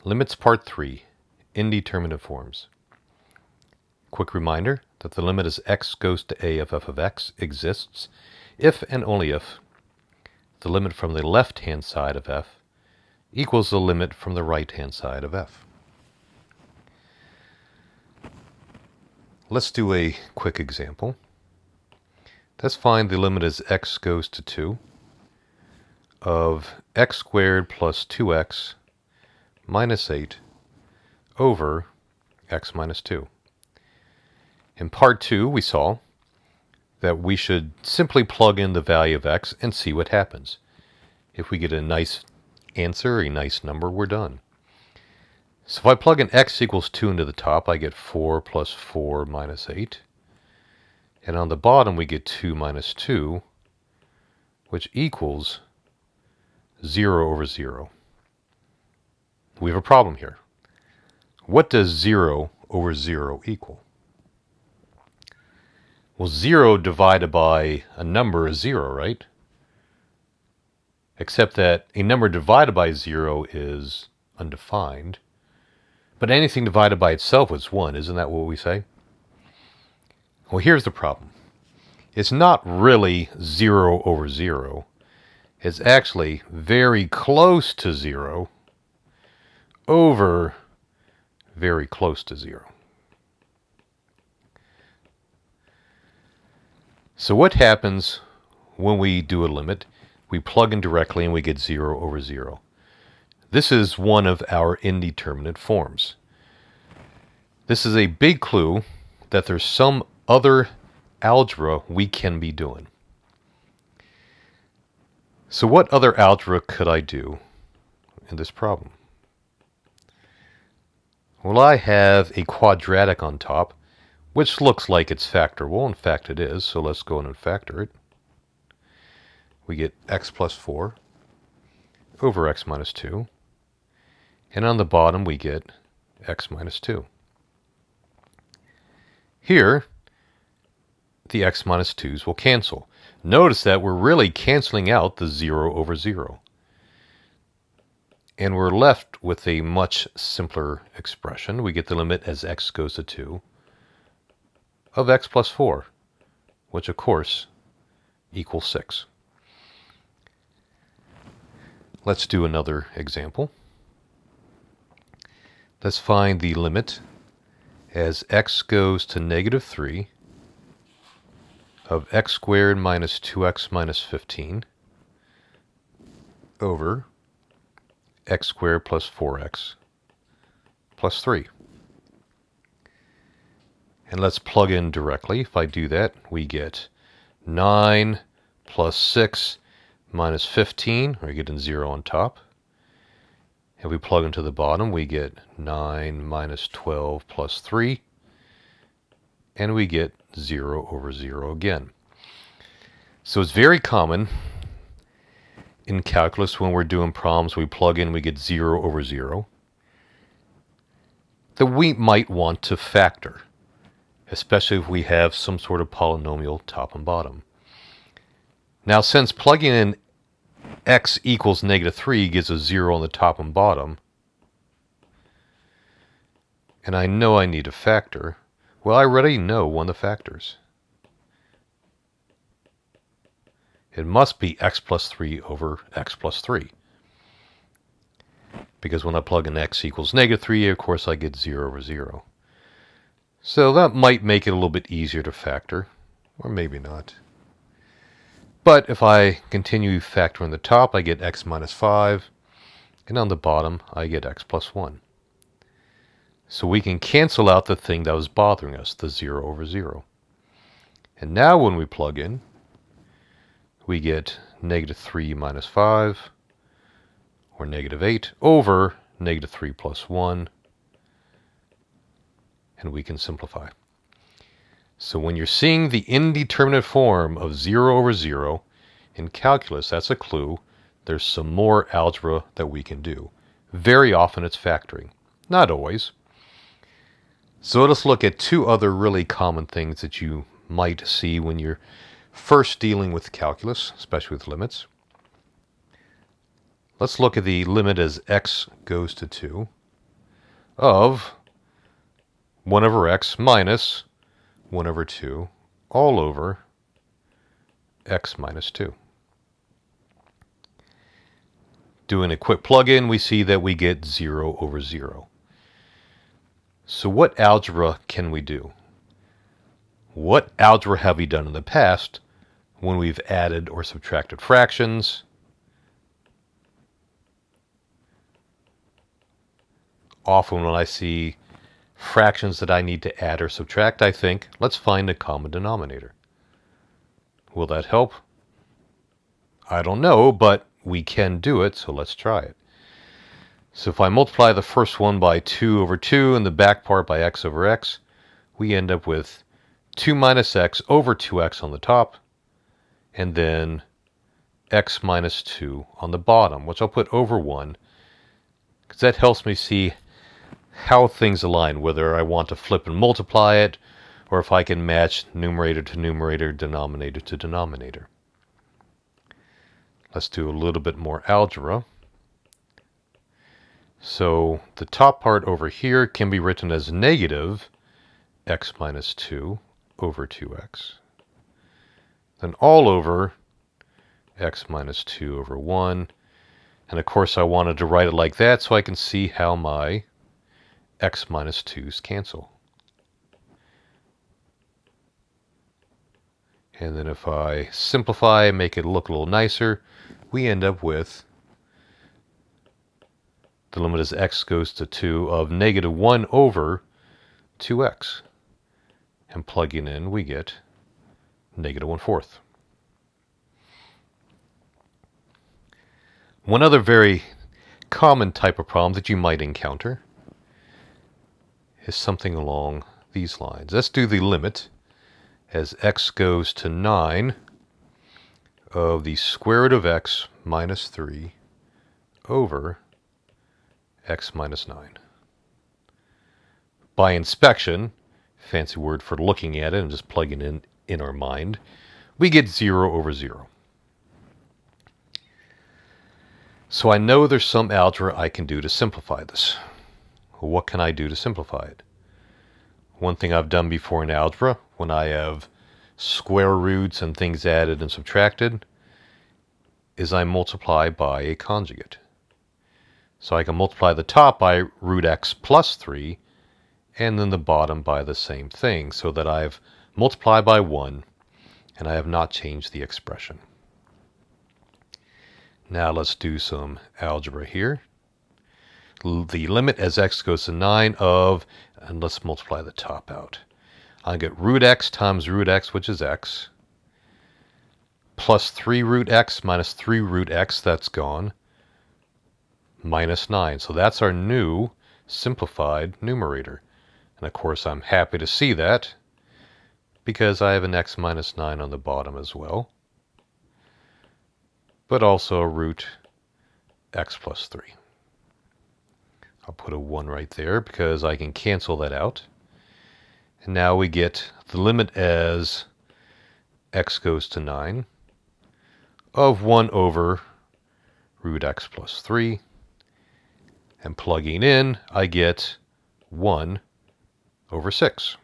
Limits Part 3, Indeterminate Forms. Quick reminder that the limit as x goes to a of f of x exists if and only if the limit from the left-hand side of f equals the limit from the right-hand side of f. Let's do a quick example. Let's find the limit as x goes to 2 of x squared plus 2x minus 8 over x minus 2. In part 2, we saw that we should simply plug in the value of x and see what happens. If we get a nice answer, a nice number, we're done. So if I plug in x equals 2 into the top, I get 4 plus 4 minus 8. And on the bottom, we get 2 minus 2, which equals 0 over 0. We have a problem here. What does 0 over 0 equal? Well, 0 divided by a number is 0, right? Except that a number divided by 0 is undefined. But anything divided by itself is 1, isn't that what we say? Well, here's the problem. It's not really 0 over 0. It's actually very close to 0 over very close to 0. So what happens when we do a limit? We plug in directly and we get 0 over 0. This is one of our indeterminate forms. This is a big clue that there's some other algebra we can be doing. So what other algebra could I do in this problem? Well, I have a quadratic on top, which looks like it's factorable. In fact, it is, so let's go in and factor it. We get x plus 4 over x minus 2. And on the bottom, we get x minus 2. Here, the x minus 2's will cancel. Notice that we're really canceling out the 0 over 0. And we're left with a much simpler expression. We get the limit as x goes to 2 of x plus 4, which of course equals 6. Let's do another example. Let's find the limit as x goes to negative 3 of x squared minus 2x minus 15 over x squared plus 4x plus 3. And let's plug in directly. If I do that, we get 9 plus 6 minus 15. We're getting 0 on top. And we plug into the bottom, we get 9 minus 12 plus 3. And we get 0 over 0 again. So it's very common in calculus when we're doing problems, we plug in, we get 0 over 0, that we might want to factor, especially if we have some sort of polynomial top and bottom. Now, since plugging in x equals negative 3 gives us 0 on the top and bottom, and I know I need a factor, well, I already know one of the factors. It must be x plus 3 over x plus 3. Because when I plug in x equals negative 3, of course I get 0 over 0. So that might make it a little bit easier to factor, or maybe not. But if I continue factoring the top, I get x minus 5, and on the bottom I get x plus 1. So we can cancel out the thing that was bothering us, the 0 over 0. And now when we plug in, we get negative 3 minus 5, or negative 8, over negative 3 plus 1, and we can simplify. So when you're seeing the indeterminate form of 0 over 0 in calculus, that's a clue. There's some more algebra that we can do. Very often it's factoring, not always. So let's look at two other really common things that you might see when you're first dealing with calculus, especially with limits. Let's look at the limit as x goes to 2 of 1 over x minus 1 over 2 all over x minus 2. Doing a quick plug-in, we see that we get 0 over 0. So what algebra can we do? What algebra have we done in the past when we've added or subtracted fractions? Often when I see fractions that I need to add or subtract, I think, let's find a common denominator. Will that help? I don't know, but we can do it, so let's try it. So if I multiply the first one by 2 over 2 and the back part by x over x, we end up with 2 minus x over 2x on the top, and then x minus 2 on the bottom, which I'll put over 1, because that helps me see how things align, whether I want to flip and multiply it, or if I can match numerator to numerator, denominator to denominator. Let's do a little bit more algebra. So the top part over here can be written as negative x minus 2 over 2x. Then all over x minus 2 over 1. And of course I wanted to write it like that so I can see how my x minus 2's cancel. And then if I simplify and make it look a little nicer, we end up with the limit as x goes to 2 of negative 1 over 2x. And plugging in, we get negative 1/4. One other very common type of problem that you might encounter is something along these lines. Let's do the limit as x goes to 9 of the square root of x minus 3 over x minus 9. By inspection, fancy word for looking at it and just plugging in our mind, we get 0 over 0. So I know there's some algebra I can do to simplify this. Well, what can I do to simplify it? One thing I've done before in algebra, when I have square roots and things added and subtracted, is I multiply by a conjugate. So I can multiply the top by root x plus 3, and then the bottom by the same thing, so that I've multiplied by 1, and I have not changed the expression. Now let's do some algebra here. The limit as x goes to 9 of, and let's multiply the top out. I get root x times root x, which is x, plus 3 root x minus 3 root x, that's gone, minus 9. So that's our new simplified numerator. And of course I'm happy to see that because I have an x minus 9 on the bottom as well, but also a root x plus 3. I'll put a 1 right there because I can cancel that out. And now we get the limit as x goes to 9 of 1 over root x plus 3. And plugging in, I get 1 over 6.